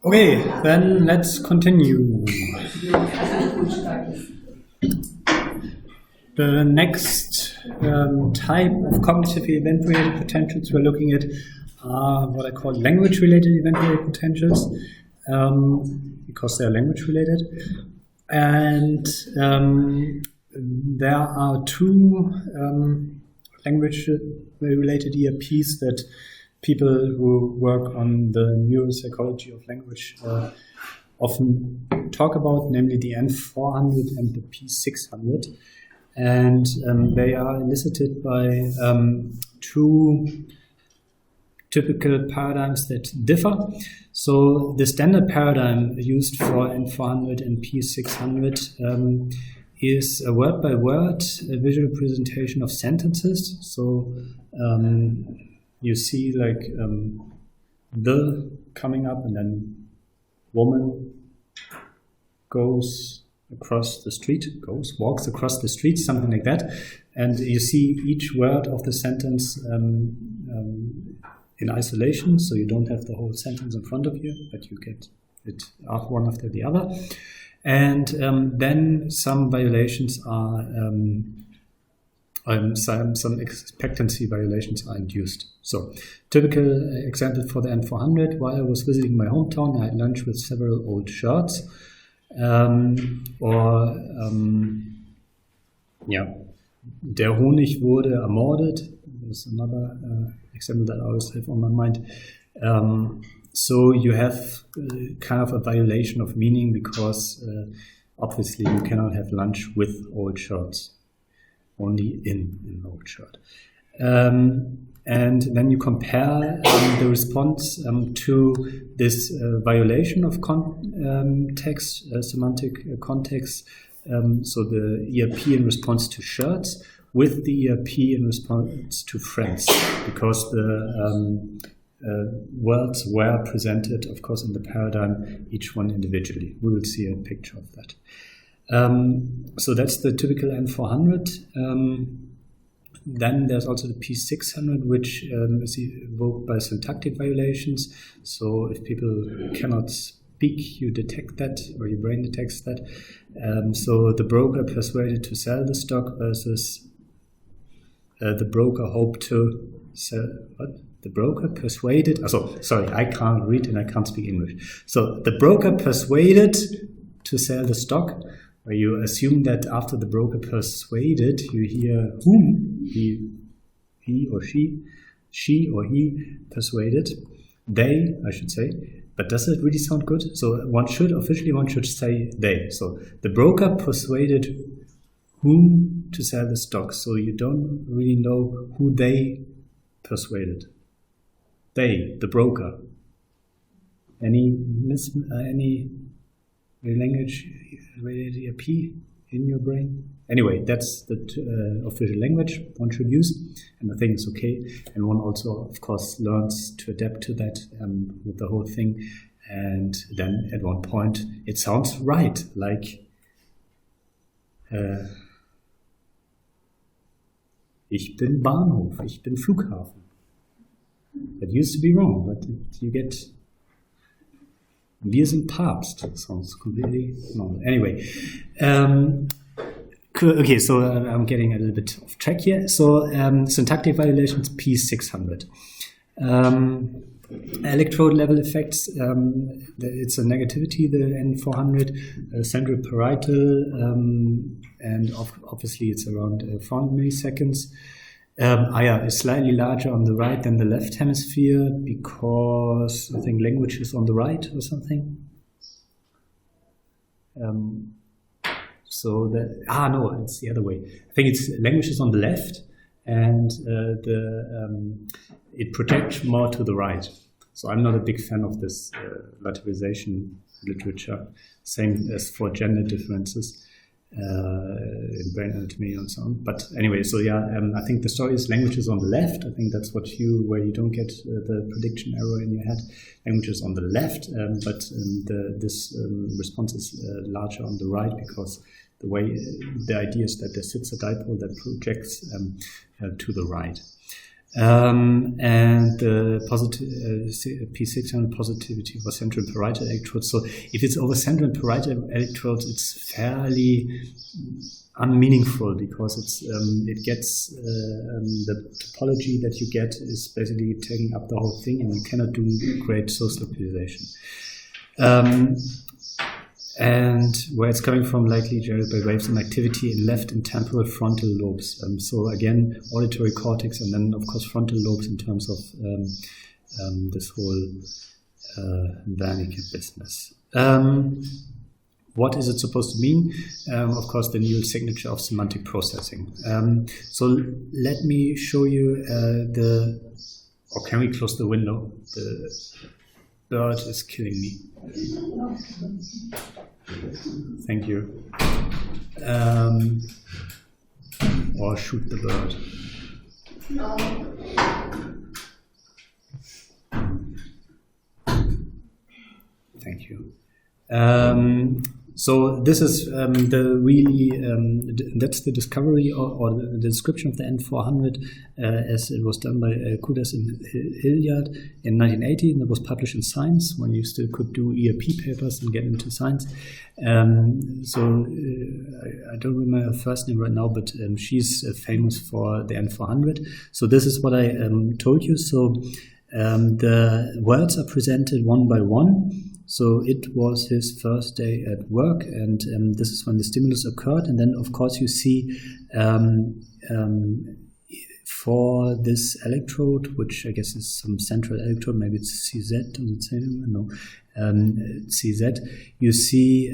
Okay, then let's continue. The next type of cognitive event-related potentials we're looking at are what I call language-related event-related potentials, because they're language-related. And there are two language-related ERPs that people who work on the neuropsychology of language often talk about, namely the N400 and the P600. And they are elicited by two typical paradigms that differ. So the standard paradigm used for N400 and P600 is a word-by-word visual presentation of sentences. So you see like the coming up, and then woman walks across the street, something like that. And you see each word of the sentence in isolation, so you don't have the whole sentence in front of you, but you get it one after the other. And then some violations are, some expectancy violations are induced. So, typical example for the N400: while I was visiting my hometown, I had lunch with several old shirts. Der Honig wurde ermordet. That's another example that I always have on my mind. So you have kind of a violation of meaning, because obviously you cannot have lunch with old shirts, only in an old shirt. And then you compare the response to this violation of context, semantic context, so the ERP in response to shirts, with the ERP in response to friends, because the words were presented, of course, in the paradigm, each one individually. We will see a picture of that. So that's the typical N400. Then there's also the P600, which is evoked by syntactic violations. So if people cannot speak, you detect that, or your brain detects that. So the broker persuaded to sell the stock versus the broker hoped to sell. What? The broker persuaded. Sorry, I can't read and I can't speak English. So the broker persuaded to sell the stock, where you assume that after the broker persuaded, you hear whom, he or she or he persuaded, they, I should say. But does it really sound good? So one should say they. So the broker persuaded whom to sell the stock. So you don't really know who they persuaded. They, the broker. Any language related ERP in your brain? Anyway, that's the official language one should use, and I think it's okay. And one also, of course, learns to adapt to that with the whole thing. And then at one point, it sounds right, like ich bin Bahnhof, ich bin Flughafen. That used to be wrong, but you get wir sind Papst. Sounds completely normal. Anyway, okay, so I'm getting a little bit off track here. So syntactic violations, P600. Electrode level effects, it's a negativity, the N400, central parietal, and obviously it's around 400 milliseconds. Is slightly larger on the right than the left hemisphere, because I think language is on the right or something. So that no, it's the other way. I think it's language is on the left, and it projects more to the right. So I'm not a big fan of this lateralization literature. Same as for gender differences. in brain anatomy and so on. But anyway, so yeah, I think the story is languages on the left. I think that's where you don't get the prediction error in your head. Languages on the left, but this response is larger on the right, because the idea is that there sits a dipole that projects to the right. And the P600 positivity over central and parietal electrodes. So if it's over central and parietal electrodes, it's fairly unmeaningful, because it gets the topology that you get is basically taking up the whole thing, and you cannot do great source localization. And where it's coming from, likely generated by waves and activity in left and temporal frontal lobes. So again, auditory cortex, and then of course frontal lobes in terms of this whole Wernicke business. What is it supposed to mean? Of course, the neural signature of semantic processing. So let me show you or can we close the window? The bird is killing me. Thank you. Or shoot the bird. Thank you. So this is that's the discovery or the description of the N400 as it was done by Kudas and Hilliard in 1980, and it was published in Science when you still could do ERP papers and get into Science. So I don't remember her first name right now, but she's famous for the N400. So this is what I told you. So the words are presented one by one. So it was his first day at work, and this is when the stimulus occurred. And then, of course, you see for this electrode, which I guess is some central electrode, maybe it's CZ, does it say? No, CZ. You see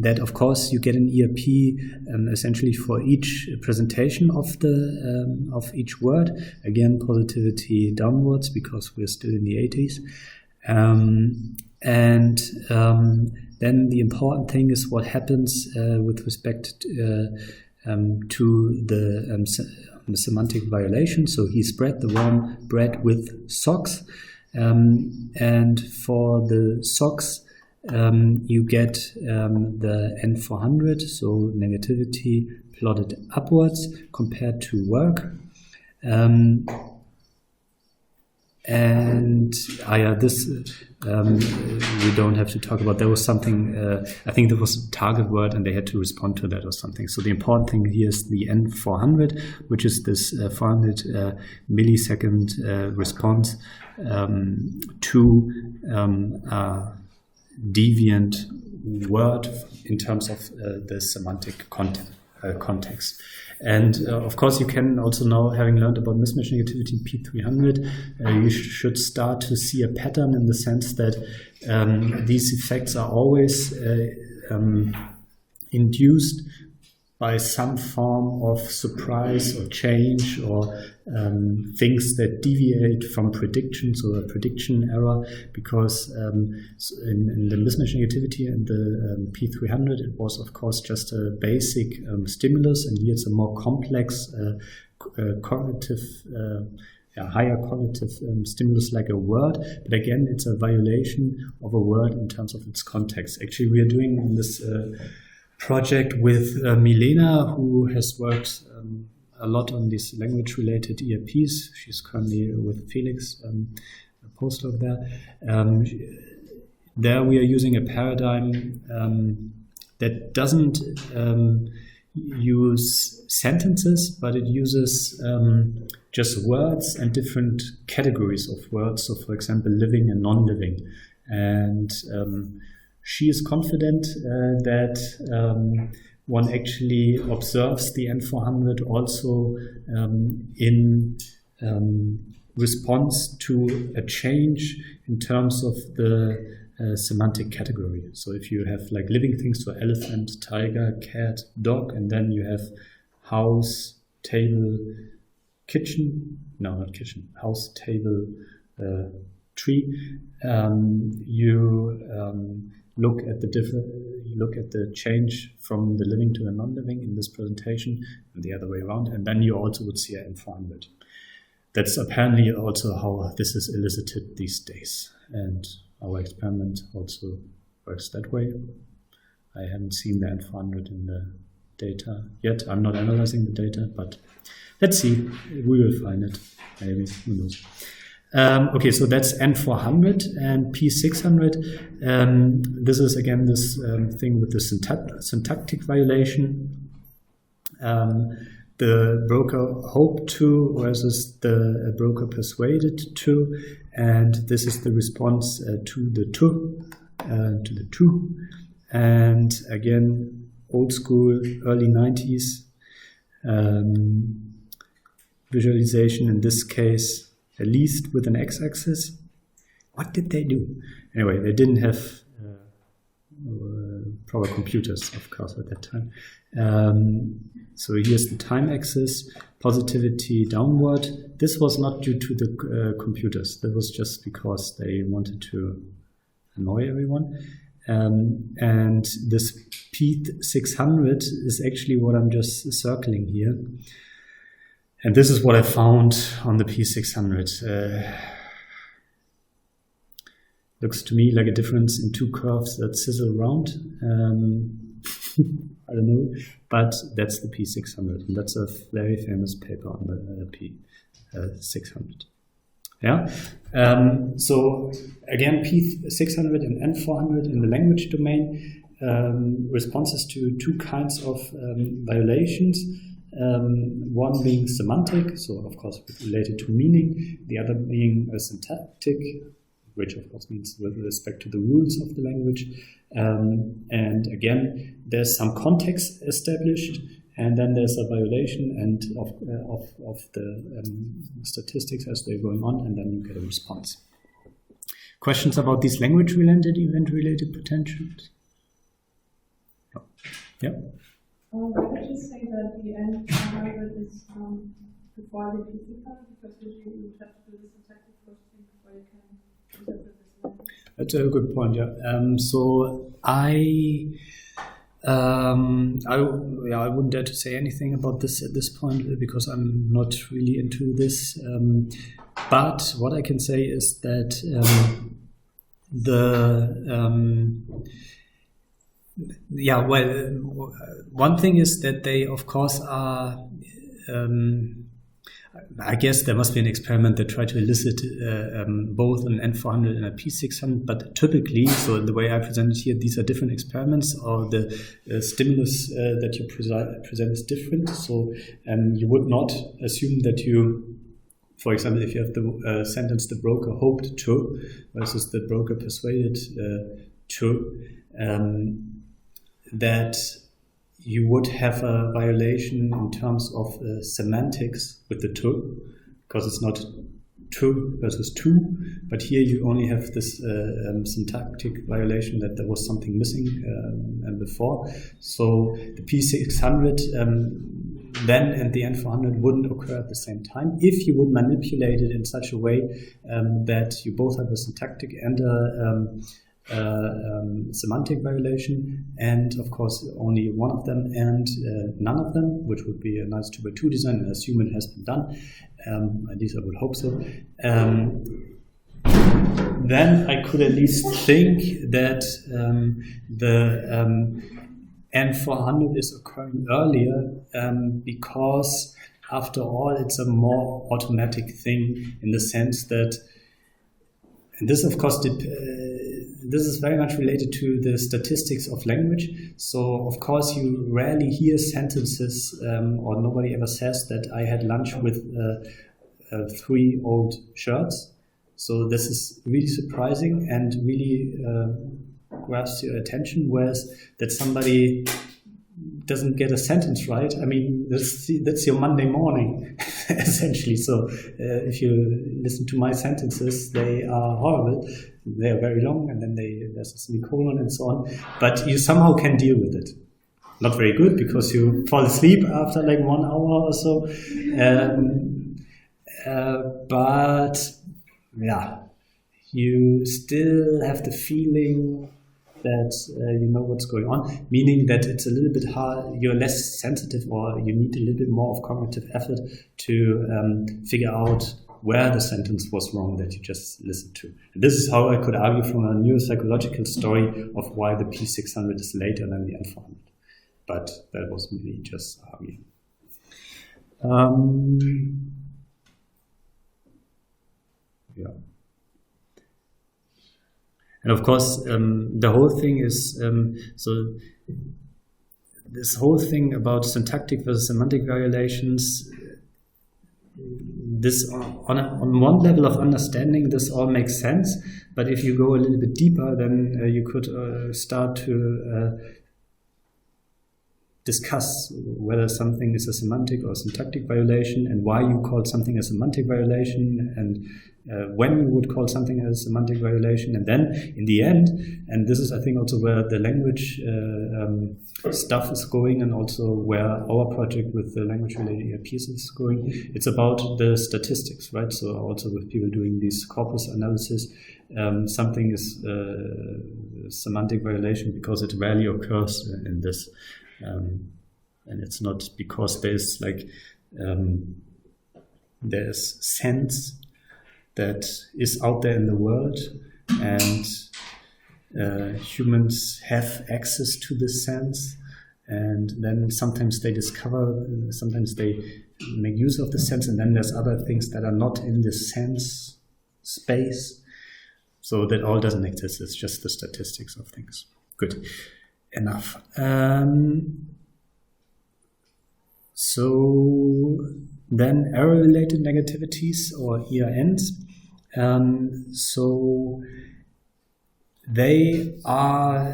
that, of course, you get an ERP essentially for each presentation of each word. Again, positivity downwards, because we're still in the 80s. And then the important thing is what happens with respect to the semantic violation. So he spread the warm bread with socks, and for the socks you get the N400, so negativity plotted upwards compared to work. And this we don't have to talk about. There was something, I think there was a target word and they had to respond to that or something. So the important thing here is the N400, which is this 400 millisecond response to a deviant word in terms of the semantic context. And of course, you can also now, having learned about mismatch negativity in P300, you should start to see a pattern in the sense that these effects are always induced by some form of surprise or change or things that deviate from predictions or a prediction error, because in the mismatch negativity and the P300 it was of course just a basic stimulus, and here it's a more complex cognitive higher cognitive stimulus like a word, but again it's a violation of a word in terms of its context. Actually, we are doing in this project with Milena, who has worked a lot on these language-related ERPs. She's currently with Felix, a postdoc there. There we are using a paradigm that doesn't use sentences, but it uses just words and different categories of words. So, for example, living and non-living. And she is confident that one actually observes the N400 also in response to a change in terms of the semantic category. So if you have like living things, so elephant, tiger, cat, dog, and then you have house, table, kitchen, no, not kitchen, house, table, tree, you look at the change from the living to the non-living in this presentation, and the other way around, and then you also would see an N400. That's apparently also how this is elicited these days, and our experiment also works that way. I haven't seen the N400 in the data yet. I'm not analyzing the data, but let's see. We will find it. Maybe, who knows. Okay, so that's N400 and P600. This is again this thing with the syntactic violation. The broker hoped to versus the broker persuaded to, and this is the response to the to. And again, old school, early 90s visualization, in this case, at least with an x-axis. What did they do? Anyway, they didn't have proper computers, of course, at that time. So here's the time axis, positivity downward. This was not due to the computers. That was just because they wanted to annoy everyone. And this P600 is actually what I'm just circling here. And this is what I found on the P600. Looks to me like a difference in two curves that sizzle around. I don't know, but that's the P600. And that's a very famous paper on the P600. Yeah. So again, P600 and N400 in the language domain, responses to two kinds of violations. One being semantic, so of course related to meaning, the other being syntactic, which of course means with respect to the rules of the language. And again, there's some context established, and then there's a violation and of the statistics as they're going on, and then you get a response. Questions about these language-related, event-related potentials? Oh. Yeah. Why did you say that the N400 is before the P600? Because usually you have to do the syntactic first thing before you can interpret this language. That's a good point, yeah. So I wouldn't dare to say anything about this at this point because I'm not really into this. But what I can say is that one thing is that they, of course, are. I guess there must be an experiment that tried to elicit both an N400 and a P600, but typically, so the way I presented here, these are different experiments, or the stimulus that you present is different. So you would not assume that you, for example, if you have the sentence "the broker hoped to" versus "the broker persuaded to," that you would have a violation in terms of semantics with the to, because it's not to versus to, but here you only have this syntactic violation that there was something missing before. So the P600 then and the N400 wouldn't occur at the same time if you would manipulate it in such a way that you both have a syntactic and semantic violation, and of course only one of them and none of them, which would be a nice 2x2 design, and assume it has been done. At least I would hope so. Then I could at least think that the N400 is occurring earlier because after all it's a more automatic thing in the sense that, and this of course this is very much related to the statistics of language. So, of course, you rarely hear sentences, or nobody ever says that I had lunch with 3 old shirts. So this is really surprising and really grabs your attention, whereas that somebody doesn't get a sentence right. I mean, that's your Monday morning, essentially. So if you listen to my sentences, they are horrible. They are very long, and then there's a semicolon and so on. But you somehow can deal with it. Not very good, because you fall asleep after like 1 hour or so. But yeah, you still have the feeling that you know what's going on, meaning that it's a little bit hard, you're less sensitive, or you need a little bit more of cognitive effort to figure out where the sentence was wrong that you just listened to. And this is how I could argue from a neuropsychological story of why the P600 is later than the N400. But that was really just arguing. Yeah. And of course, the whole thing is, so this whole thing about syntactic versus semantic violations, this on one level of understanding, this all makes sense. But if you go a little bit deeper, then you could start to discuss whether something is a semantic or syntactic violation, and why you call something a semantic violation, and when you would call something a semantic violation. And then in the end, and this is I think also where the language stuff is going, and also where our project with the language related ERPs is going, it's about the statistics, right? So also with people doing these corpus analysis, something is a semantic violation because it rarely occurs in this. And it's not because there's like there's sense that is out there in the world, and humans have access to this sense, and then sometimes they discover, sometimes they make use of the sense, and then there's other things that are not in the sense space. So that all doesn't exist. It's just the statistics of things. Good. Enough. So then error-related negativities, or ERNs. So they are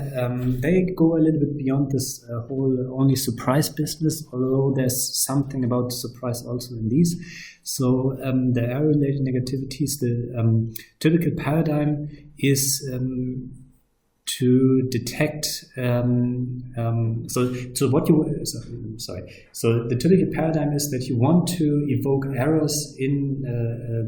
they go a little bit beyond this whole only surprise business, although there's something about surprise also in these. So the error-related negativities, the typical paradigm is to detect. So the typical paradigm is that you want to evoke errors in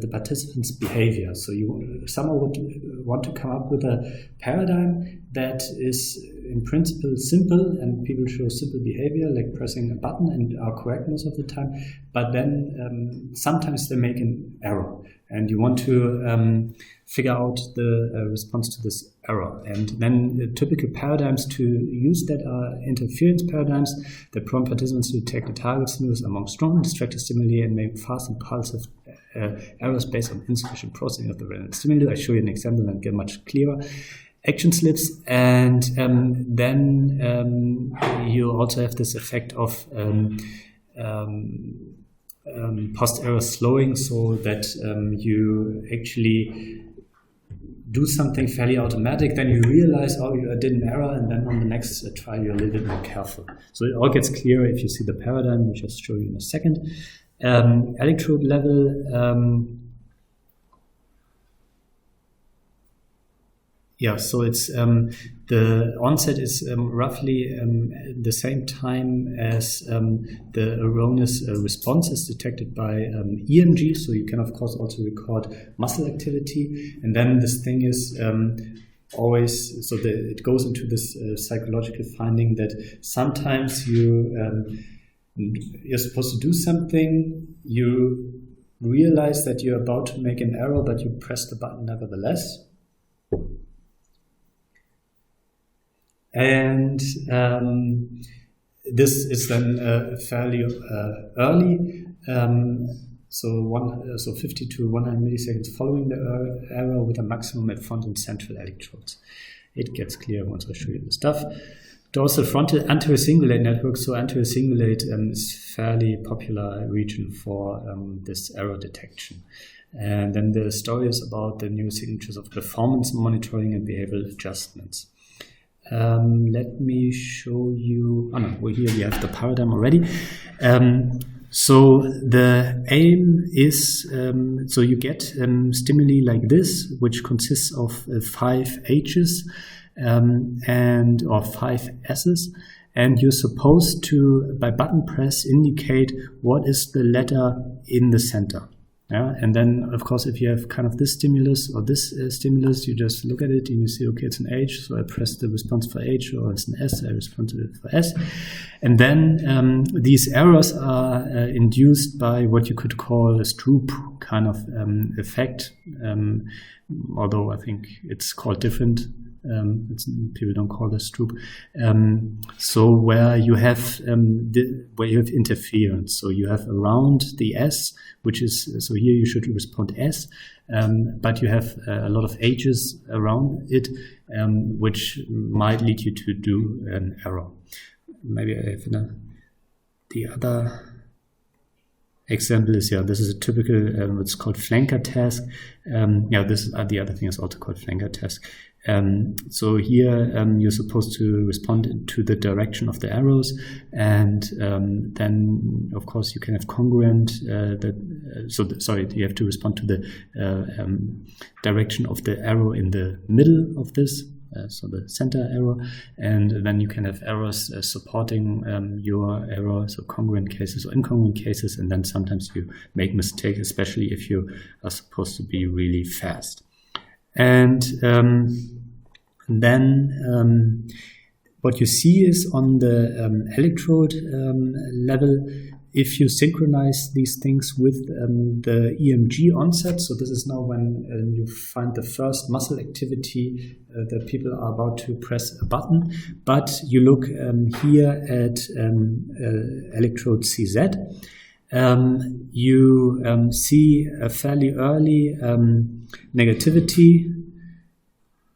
the participant's behavior. So you somehow would want to come up with a paradigm that is in principle simple, and people show simple behavior like pressing a button and are correct most of the time. But then sometimes they make an error, and you want to figure out the response to this error. And then the typical paradigms to use that are interference paradigms that prompt participants to detect the target stimulus among strong and distracted stimuli and make fast impulsive errors based on insufficient processing of the relevant stimuli. I show you an example and get much clearer. Action slips, and then you also have this effect of post-error slowing, so that you actually do something fairly automatic, then you realize, oh, you did an error, and then on the next try you're a little bit more careful. So it all gets clearer if you see the paradigm, which I'll show you in a second. Electrode level, yeah, so it's the onset is roughly the same time as the erroneous response is detected by EMG. So you can of course also record muscle activity, and then this thing is always so that it goes into this psychological finding that sometimes you're supposed to do something, you realize that you're about to make an error, but you press the button nevertheless. And this is then fairly early, so 50 to 100 milliseconds following the error, with a maximum at front and central electrodes. It gets clear once I show you the stuff. Dorsal frontal anterior cingulate network. So anterior cingulate is fairly popular region for this error detection. And then the story is about the new signatures of performance monitoring and behavioral adjustments. Let me show you. Oh no, well, here we have the paradigm already. So the aim is so you get stimuli like this, which consists of 5 H's or 5 S's, and you're supposed to, by button press, indicate what is the letter in the center. Yeah, and then of course, if you have kind of this stimulus or this stimulus, you just look at it and you see, okay, it's an H, so I press the response for H, or it's an S, I respond to it for S, and then these errors are induced by what you could call a Stroop kind of effect, although I think it's called different. People don't call this Stroop. So where you have interference, so you have around the S, which is, so here you should respond S, but you have a lot of H's around it, which might lead you to do an error. Maybe I have the other example is, this is a typical, it's called flanker task. The other thing is also called flanker task. So here you're supposed to respond to the direction of the arrows, and then of course you can have congruent. You have to respond to the direction of the arrow in the middle of this. So the center arrow, and then you can have arrows supporting your arrow, so congruent cases or incongruent cases, and then sometimes you make mistakes, especially if you are supposed to be really fast. And then what you see is on the electrode level, if you synchronize these things with the Emg onset, so this is now when you find the first muscle activity that people are about to press a button, but you look here at electrode CZ, you see a fairly early negativity,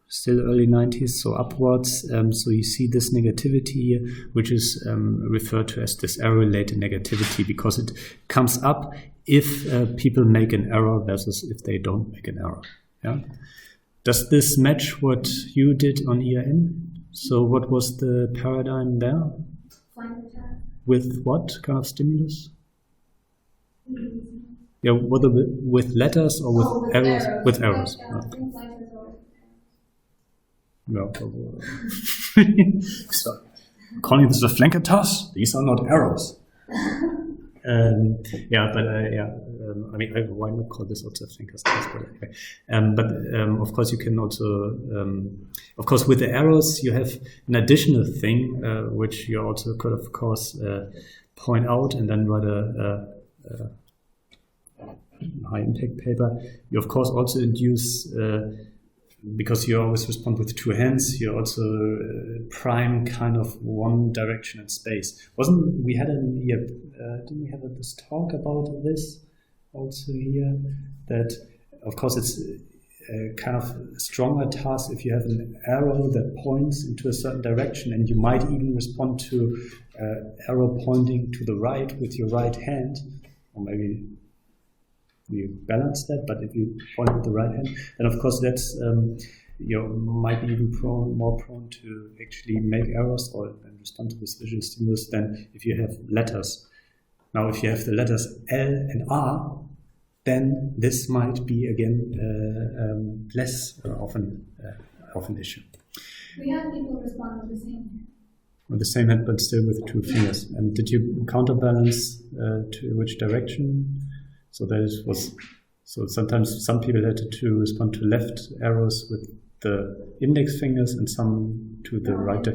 still early 90s, so upwards. So you see this negativity here, which is referred to as this error-related negativity, because it comes up if people make an error versus if they don't make an error. Yeah. Does this match what you did on ERN? So what was the paradigm there? With what kind of stimulus? Yeah, whether with letters or with arrows? With arrows. No. So, calling this a flanker toss? These are not arrows. I mean, why not call this also a flanker toss? But of course, you can also, of course, with the arrows, you have an additional thing which you also could, of course, point out and then write a high impact paper. You, of course, also induce. Because you always respond with two hands, you also prime kind of one direction in space. Didn't we have this talk about this also here? That, of course, it's a kind of stronger task if you have an arrow that points into a certain direction, and you might even respond to arrow pointing to the right with your right hand, or maybe you balance that, but if you point with the right hand, then of course that's you might be even more prone to actually make errors or respond to this visual stimulus than if you have letters. Now, if you have the letters L and R, then this might be again less of an issue. We have people respond with the same hand. With the same hand, but still with two fingers. And did you counterbalance to which direction? So so sometimes some people had to respond to left arrows with the index fingers and some to the right.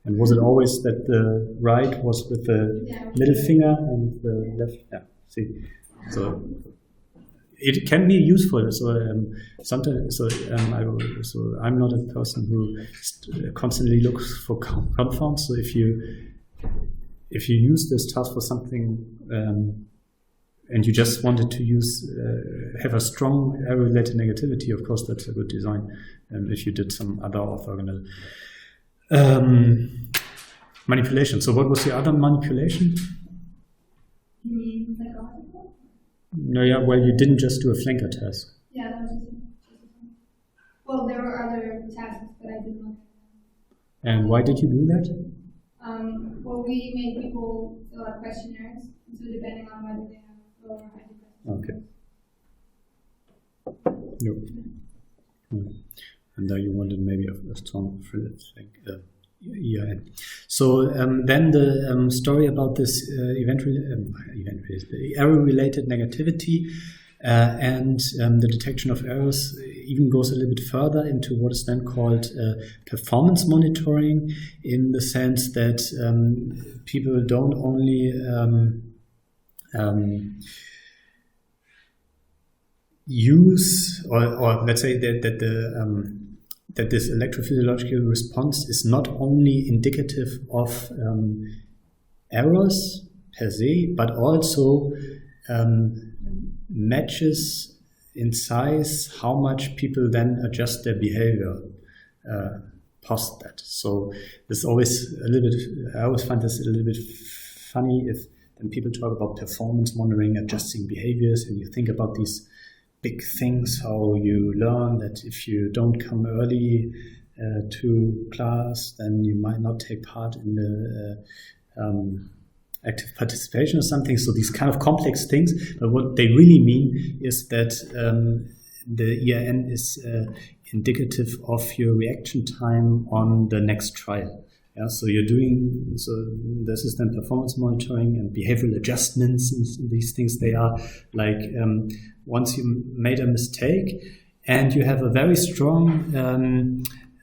And was it always that the right was with the middle finger and the left? Yeah. See, so it can be useful. So sometimes, I'm not a person who constantly looks for confounds. So if you use this task for something. And you just wanted to have a strong error-related negativity, of course, that's a good design. If you did some other orthogonal manipulation. So what was the other manipulation? You mean psychological? No, yeah, well, you didn't just do a flanker task. Yeah, that was just well, there were other tasks, but I did not. And why did you do that? Well, we made people fill out questionnaires, so depending on whether they have low or high depression. Okay. Yep. And there you wanted maybe a strong ERN. So then the story about this error-related negativity and the detection of errors even goes a little bit further into what is then called performance monitoring, in the sense that people don't only use, or let's say that this electrophysiological response is not only indicative of errors per se, but also matches in size how much people then adjust their behavior post that. So this always a little bit, I always find this a little bit funny if then people talk about performance monitoring, adjusting behaviors, and you think about these big things, how you learn that if you don't come early to class, then you might not take part in the active participation or something. So these kind of complex things, but what they really mean is that the ERN is indicative of your reaction time on the next trial. Yeah, so this is then performance monitoring and behavioral adjustments, and these things, they are like once you made a mistake and you have a very strong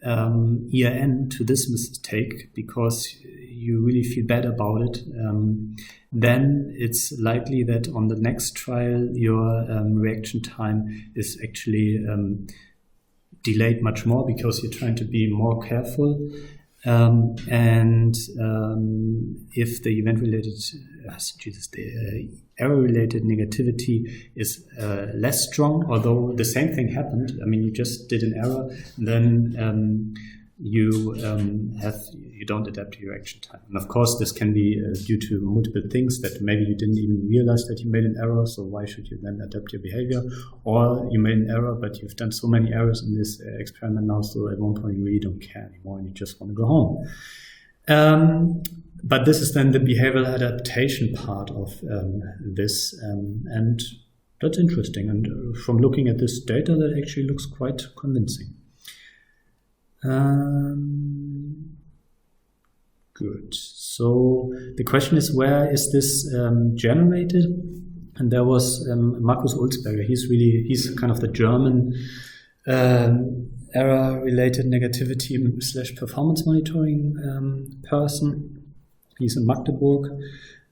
ERN to this mistake because you really feel bad about it, then it's likely that on the next trial your reaction time is actually delayed much more because you're trying to be more careful. If the event-related, the error-related negativity is less strong, although the same thing happened. I mean, you just did an error, then you don't adapt to your action time. And of course, this can be due to multiple things that maybe you didn't even realize that you made an error. So why should you then adapt your behavior? Or you made an error, but you've done so many errors in this experiment now, so at one point you really don't care anymore and you just want to go home. But this is then the behavioral adaptation part of this, and that's interesting. And from looking at this data, that actually looks quite convincing. Good. So the question is, where is this generated? And there was Markus Ulzberger. He's kind of the German error-related negativity / performance monitoring person. He's in Magdeburg,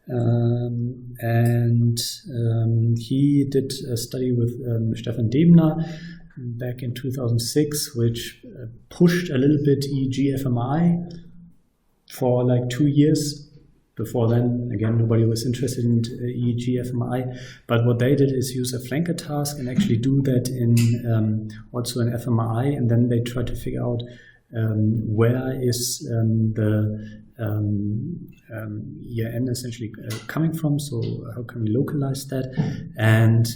and he did a study with Stefan Debner back in 2006, which pushed a little bit EEG fMRI for like 2 years. Before then, again, nobody was interested in EEG fMRI. But what they did is use a flanker task and actually do that in also in fMRI, and then they tried to figure out where is the ERN essentially coming from, so how can we localize that? And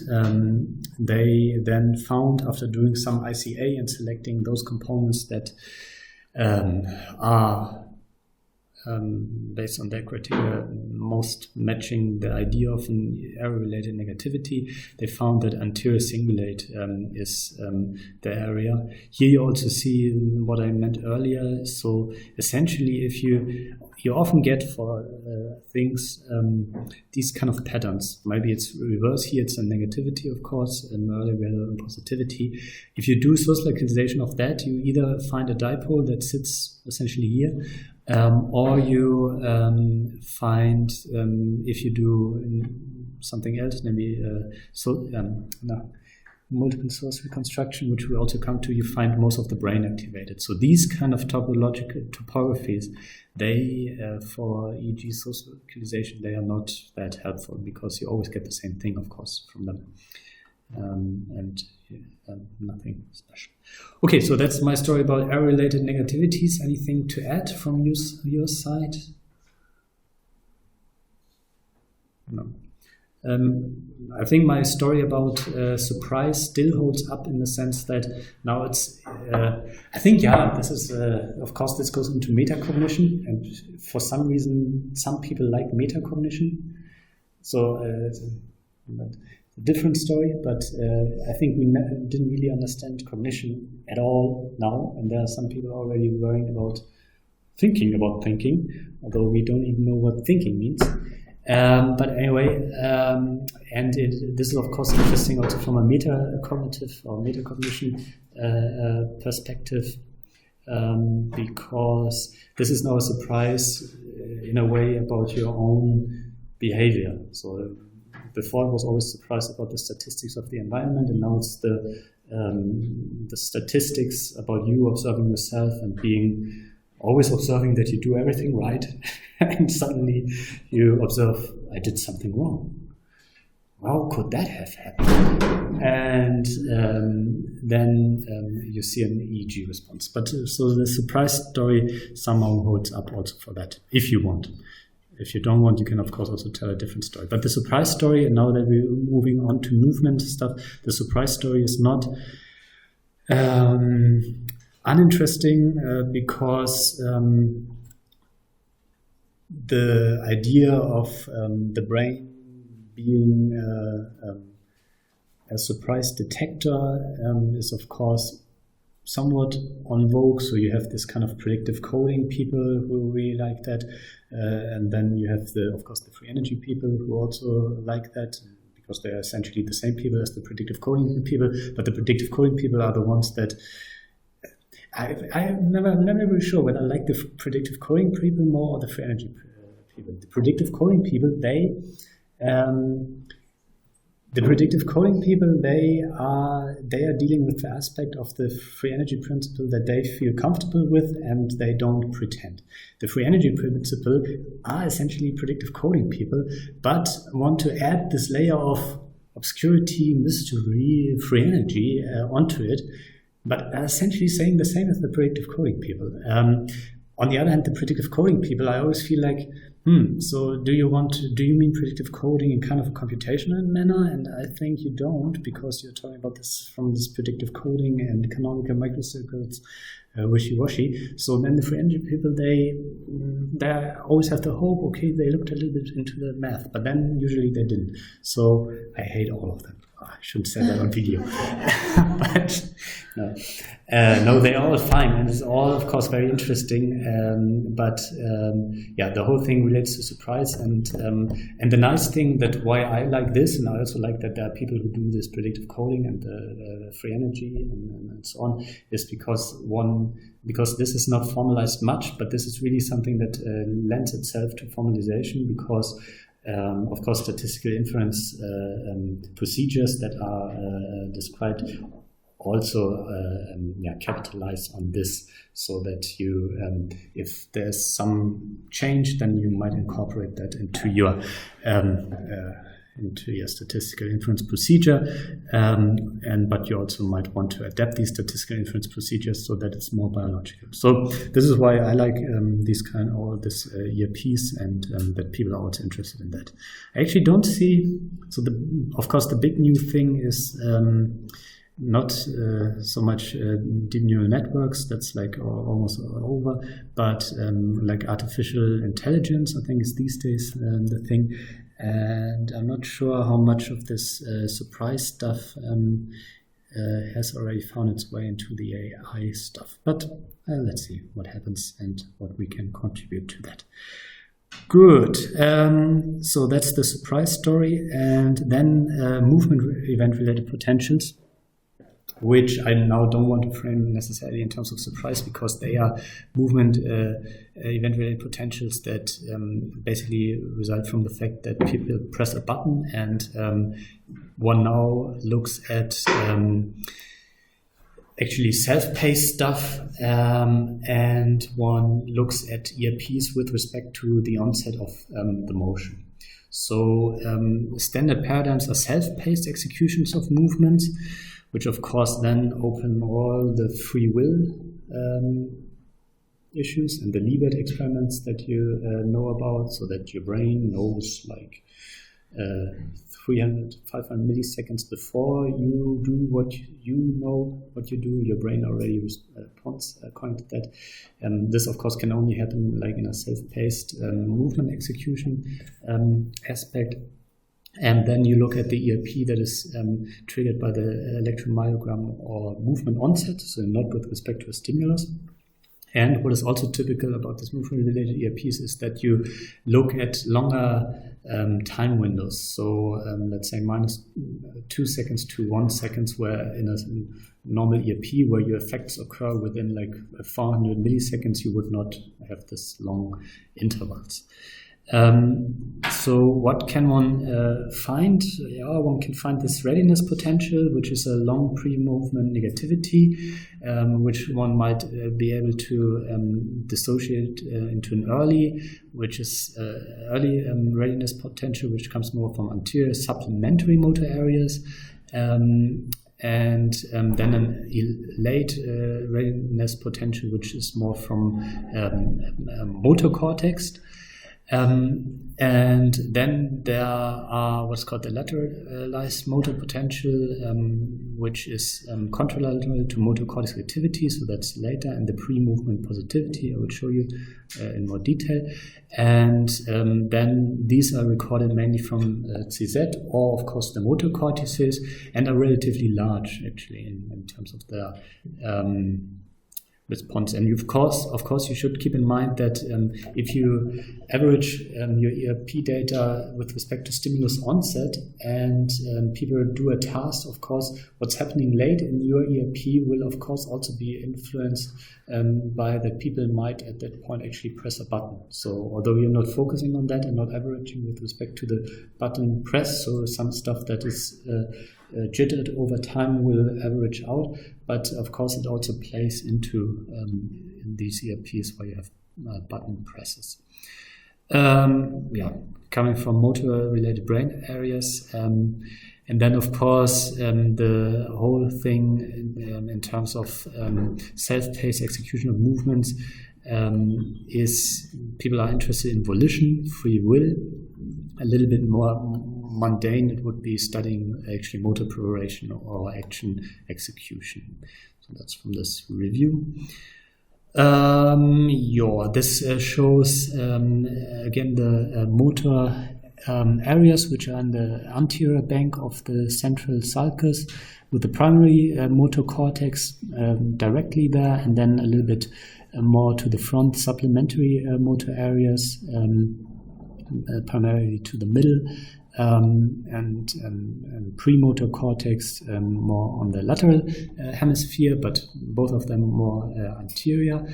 they then found, after doing some ICA and selecting those components that are based on their criteria most matching the idea of an error-related negativity, they found that anterior cingulate is the area. Here you also see what I meant earlier. So essentially, if you often get for things these kind of patterns. Maybe it's reverse here, it's a negativity, of course, and earlier we had a positivity. If you do source localization of that, you either find a dipole that sits essentially here, or you find, if you do something else, maybe multiple source reconstruction, which we also come to, you find most of the brain activated. So these kind of topological topographies, they, for EEG source localization, they are not that helpful because you always get the same thing, of course, from them. And nothing special. Okay, so that's my story about error-related negativities. Anything to add from your side? No. I think my story about surprise still holds up in the sense that now it's, I think, this is, of course, this goes into metacognition, and for some reason, some people like metacognition. So, a different story, but I think we didn't really understand cognition at all now, and there are some people already worrying about thinking about thinking, although we don't even know what thinking means. But anyway, this is of course interesting also from a metacognitive or metacognition perspective, because this is now a surprise in a way about your own behavior. So before it was always surprise about the statistics of the environment, and now it's the statistics about you observing yourself and being always observing that you do everything right, and suddenly you observe, I did something wrong. How could that have happened? And then you see an EEG response. But so the surprise story somehow holds up also for that, if you want. If you don't want, you can of course also tell a different story. But the surprise story, and now that we're moving on to movement stuff, the surprise story is not uninteresting because the idea of the brain being a surprise detector is of course somewhat on vogue. So you have this kind of predictive coding people who really like that, and then you have of course the free energy people who also like that, because they're essentially the same people as the predictive coding people. But the predictive coding people are the ones that I'm never really sure whether I like the predictive coding people more or the free energy people. The predictive coding people, they are dealing with the aspect of the free energy principle that they feel comfortable with, and they don't pretend. The free energy principle are essentially predictive coding people, but want to add this layer of obscurity, mystery, free energy onto it, but are essentially saying the same as the predictive coding people. On the other hand, the predictive coding people, I always feel like, so do you mean predictive coding in kind of a computational manner? And I think you don't, because you're talking about this from this predictive coding and canonical microcircuits, wishy-washy. So then the free energy people, they always have the hope, okay, they looked a little bit into the math, but then usually they didn't. So I hate all of them. I shouldn't say that on video. But no, they're all fine, and it's all, of course, very interesting. But the whole thing relates to surprise, and the nice thing that why I like this, and I also like that there are people who do this predictive coding and the free energy and so on, is because this is not formalized much, but this is really something that lends itself to formalization, because of course, statistical inference procedures that are described also capitalize on this, so that you, if there's some change, then you might incorporate that into your statistical inference procedure, but you also might want to adapt these statistical inference procedures so that it's more biological. So this is why I like this ERPs, and that people are also interested in that. I actually don't see. So of course the big new thing is not so much deep neural networks. That's like almost over, but like artificial intelligence, I think, is these days the thing. And I'm not sure how much of this surprise stuff has already found its way into the AI stuff. But let's see what happens and what we can contribute to that. Good. So that's the surprise story. And then movement event-related potentials, which I now don't want to frame necessarily in terms of surprise, because they are movement event-related potentials that basically result from the fact that people press a button, and one now looks at actually self-paced stuff, and one looks at ERPs with respect to the onset of the motion. So standard paradigms are self-paced executions of movements, which of course then open all the free will issues and the Libet experiments that you know about, so that your brain knows like 300, 500 milliseconds before you do what you do, your brain already responds according to that. And this of course can only happen like in a self-paced movement execution aspect. And then you look at the ERP that is triggered by the electromyogram or movement onset, so not with respect to a stimulus. And what is also typical about this movement-related ERPs is that you look at longer time windows. So let's say -2 seconds to 1 second, where in a normal ERP, where your effects occur within like 400 milliseconds, you would not have this long intervals. So what can one find? Yeah, one can find this readiness potential, which is a long pre-movement negativity, which one might be able to dissociate into an early, which is early readiness potential, which comes more from anterior supplementary motor areas. And then a late readiness potential, which is more from motor cortex. And then there are what's called the lateralized motor potential, which is contralateral to motor cortex activity, so that's later, and the pre-movement positivity I will show you in more detail. And then these are recorded mainly from CZ, or of course the motor cortices, and are relatively large actually in terms of their response. And of course, you should keep in mind that if you average your ERP data with respect to stimulus onset, and people do a task, of course, what's happening late in your ERP will, of course, also be influenced by that people might at that point actually press a button. So although you're not focusing on that and not averaging with respect to the button press, so some stuff that is jittered over time will average out, but of course it also plays into in these ERPs where you have button presses. Coming from motor-related brain areas, and then of course the whole thing in terms of self-paced execution of movements is people are interested in volition, free will. A little bit more mundane, it would be studying actually motor preparation or action execution. So that's from this review. This shows again the motor areas which are in the anterior bank of the central sulcus, with the primary motor cortex directly there, and then a little bit more to the front supplementary motor areas, primarily to the middle, and premotor cortex more on the lateral hemisphere, but both of them more anterior.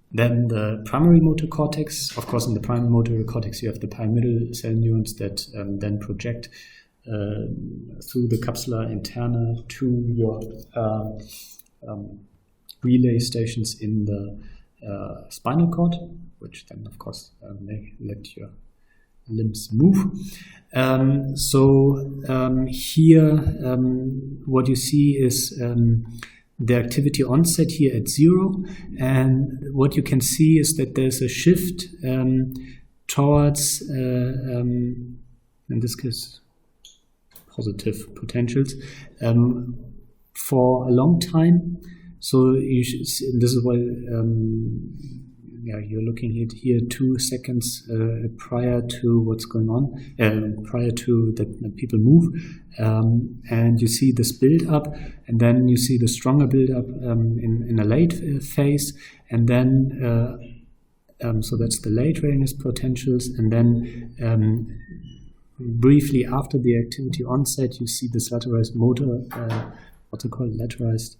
Then the primary motor cortex. Of course, in the primary motor cortex, you have the pyramidal cell neurons that then project through the capsula interna to your relay stations in the spinal cord, which then, of course, let your limbs move. Here, what you see is the activity onset here at 0, and what you can see is that there's a shift towards, in this case, positive potentials for a long time. So this is why you're looking at here 2 seconds prior to what's going on, prior to that people move, and you see this build up, and then you see the stronger build up in a late phase, and then so that's the late readiness potentials, and then briefly after the activity onset, you see this lateralized motor, what's it called, lateralized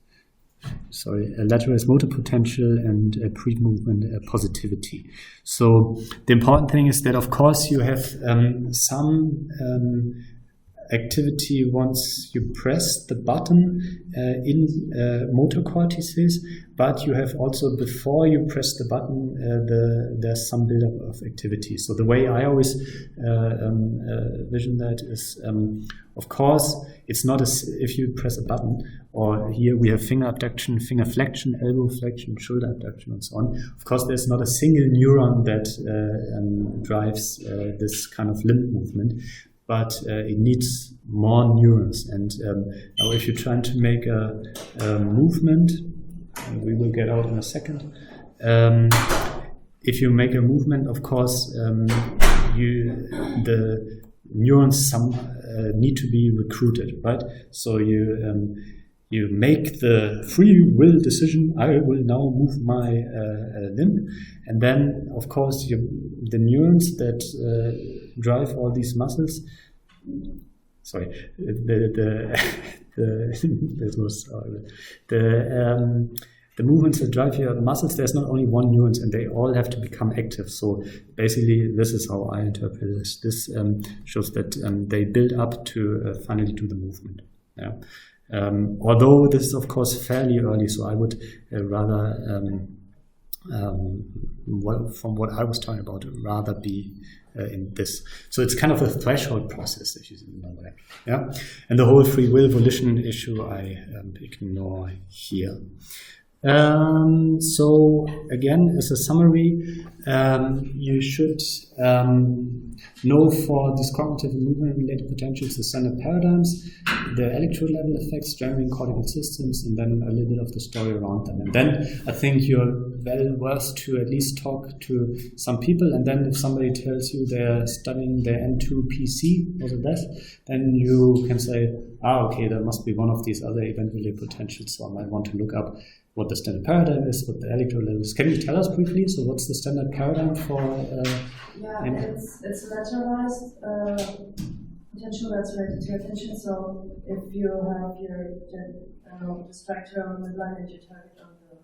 motor potential and pre-movement positivity. So the important thing is that, of course, you have some activity once you press the button in motor cortices, but you have also, before you press the button, there's some buildup of activity. So the way I always vision that is, of course, it's not as if you press a button, or here we have finger abduction, finger flexion, elbow flexion, shoulder abduction, and so on. Of course, there's not a single neuron that drives this kind of limb movement, but it needs more neurons. And now if you're trying to make a movement, we will get out in a second. If you make a movement, of course, the neurons need to be recruited, right? So you you make the free will decision, I will now move my limb. And then, of course, the neurons that drive all these muscles, sorry, the movements that drive your muscles, there's not only one neurons, and they all have to become active. So basically, this is how I interpret this. This shows that they build up to finally do the movement. Yeah. Although this is, of course, fairly early, so I would rather, from what I was talking about, rather be in this. So it's kind of a threshold process, if you remember that. Yeah, and the whole free will volition issue I ignore here. So again, as a summary, you should know for these cognitive and movement-related potentials the standard paradigms, the electrode level effects, generating cortical systems, and then a little bit of the story around them. And then I think you're well worth to at least talk to some people, and then if somebody tells you they're studying their N2 PC, also that, then you can say, okay, there must be one of these other event-related potentials, so I might want to look up what the standard paradigm is, what the electrode level is. Can you tell us briefly? So what's the standard paradigm for... it's lateralized potential that's related to attention. So if you have your distractor on the line and your target on the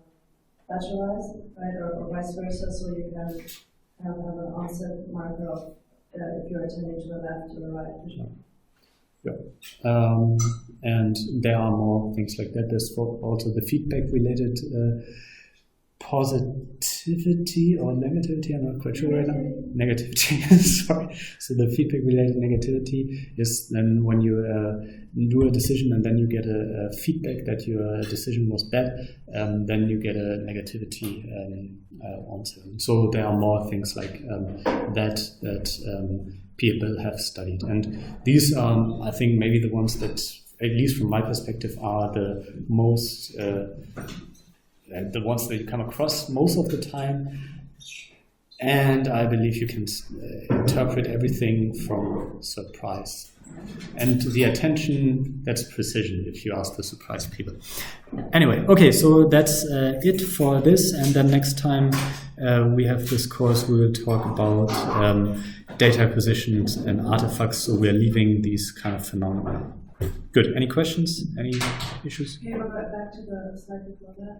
lateralized, right, or vice versa, so you can have an onset marker of if you're attending to the left or the right. Yeah. And there are more things like that. There's also the feedback-related positivity or negativity. I'm not quite sure right now. Negativity. Sorry. So the feedback-related negativity is then when you do a decision and then you get a feedback that your decision was bad, then you get a negativity onto it. So there are more things like that people have studied, and these are, I think, maybe the ones that, at least from my perspective, are the most the ones that you come across most of the time, and I believe you can interpret everything from surprise. And the attention, that's precision, if you ask the surprise people. Anyway, okay, so that's it for this, and then next time we have this course, we will talk about data acquisitions and artifacts, so we're leaving these kind of phenomena. Good. Any questions? Any issues? Okay, we'll go back to the slide before that.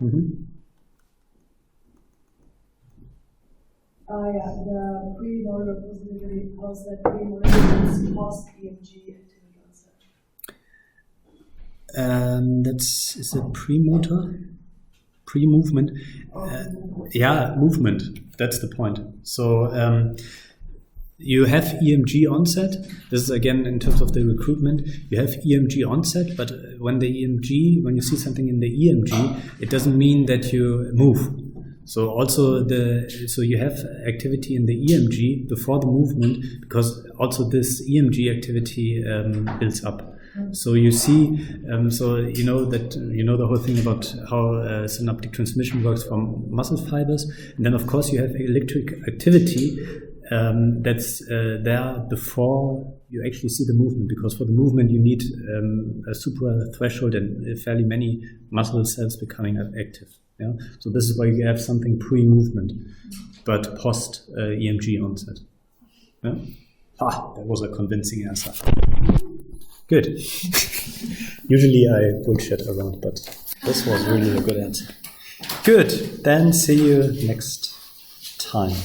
The pre-motor positivity, how's that pre-motor post-Emg onset? Is it pre-motor? Pre-movement? Movement. That's the point. So you have Emg onset. This is again in terms of the recruitment. You have Emg onset, but when you see something in the Emg, it doesn't mean that you move. So also so you have activity in the Emg before the movement, because also this Emg activity builds up. So you see, so you know the whole thing about how synaptic transmission works from muscle fibers, and then of course you have electric activity that's there before you actually see the movement, because for the movement you need a super threshold and fairly many muscle cells becoming active. Yeah, so this is why you have something pre-movement, but post Emg onset. Yeah? That was a convincing answer. Good. Usually I bullshit around, but this was really a good answer. Good. Then see you next time.